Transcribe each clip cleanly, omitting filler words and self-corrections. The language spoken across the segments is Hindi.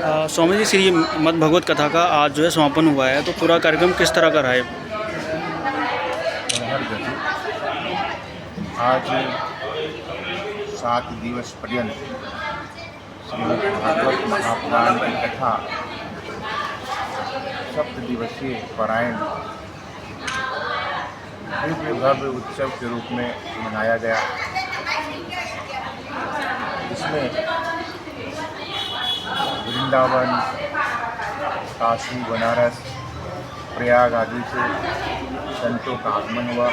स्वामी जी श्री मद् भगवत कथा का आज जो है समापन हुआ है, तो पूरा कार्यक्रम किस तरह का रहा है? हर गति आज 7 दिवस पर्यंत श्रीमद् भागवत महापुराण की कथा सप्तदिवसीय पारायण दिव्य भव्य उत्सव के रूप में मनाया गया। इसमें वृंदावन, काशी, बनारस, प्रयाग आदि से संतों का आगमन हुआ।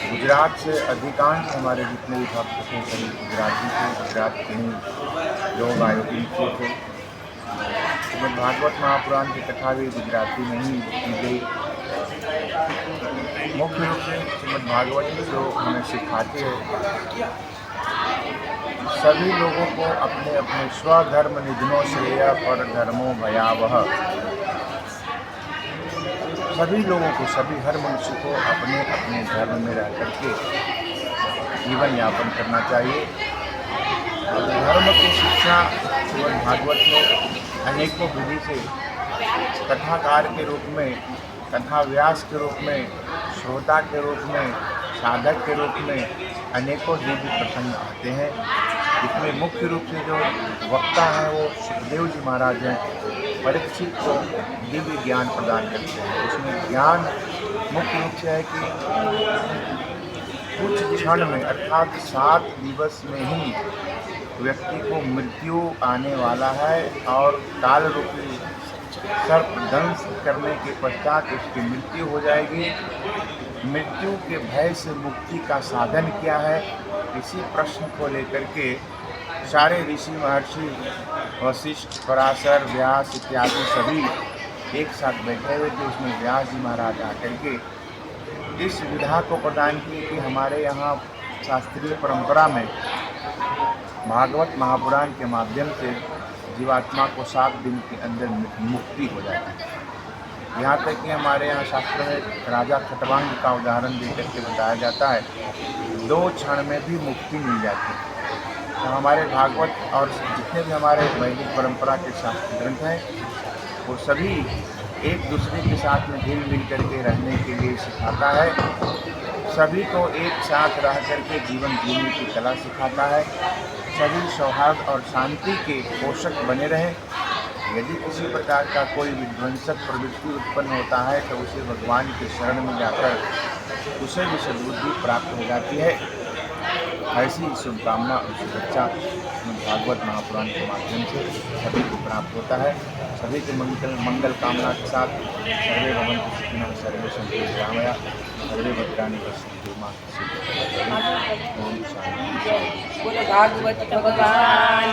गुजरात से अधिकांश हमारे जितने भी भक्त थे सभी गुजराती थे, गुजरात के ही लोग आयोजन किए थे। श्रीमद् भागवत महापुराण की कथा भी गुजराती में ही की गई। मुख्य रूप से श्रीमद् भागवत जो हमें सिखाते हैं सभी लोगों को अपने अपने स्वधर्म निधनों श्रेय पर धर्मो भयावह, सभी लोगों को, सभी हर मनुष्य को अपने अपने धर्म में रह करके जीवन यापन करना चाहिए। धर्म की शिक्षा श्रीमद् भागवत में अनेकों विधि से कथाकार के रूप में, कथा व्यास के रूप में, श्रोता के रूप में, साधक के रूप में अनेकों दिव्य प्रसंग आते हैं। इसमें मुख्य रूप से जो वक्ता हैं वो सुखदेव जी महाराज हैं। परीक्षित को दिव्य ज्ञान प्रदान करते हैं। उसमें ज्ञान मुख्य रूप से है कि कुछ क्षण में अर्थात 7 दिवस में ही व्यक्ति को मृत्यु आने वाला है और काल रूपी सर्प दंश करने के पश्चात उसकी मृत्यु हो जाएगी। मृत्यु के भय से मुक्ति का साधन क्या है, इसी प्रश्न को लेकर के सारे ऋषि महर्षि वशिष्ठ, पराशर, व्यास इत्यादि सभी एक साथ बैठे हुए थे। उसमें व्यास जी महाराज आकर के इस विधा को प्रदान की कि हमारे यहाँ शास्त्रीय परंपरा में भागवत महापुराण के माध्यम से जीवात्मा को 7 दिन के अंदर मुक्ति हो जाती है। यहाँ तक कि हमारे यहाँ शास्त्र में राजा खटवांग का उदाहरण देकर के बताया जाता है, 2 क्षण में भी मुक्ति मिल जाती है। तो हमारे भागवत और जितने भी हमारे वैदिक परंपरा के शास्त्र ग्रंथ हैं वो सभी एक दूसरे के साथ में हिल मिल करके रहने के लिए सिखाता है। सभी को एक साथ रह करके जीवन जीने की कला सिखाता है। सभी सौहार्द और शांति के पोषक बने रहें। यदि किसी प्रकार का कोई विध्वंसक प्रवृत्ति उत्पन्न होता है तो उसे भगवान के शरण में जाकर उसे भी सद्बुद्धि प्राप्त हो जाती है। ऐसी शुभकामना और शुभेच्छा भागवत महापुराण के माध्यम से सभी को प्राप्त होता है। सभी के मंगल कामना के साथ सर्वे भवन्तु सुखिनः, सर्वे सन्तु निरामया, सर्वे भद्राणि पश्यन्तु मा कश्चित् दुःखं। ओम शांति। भागवत भगवान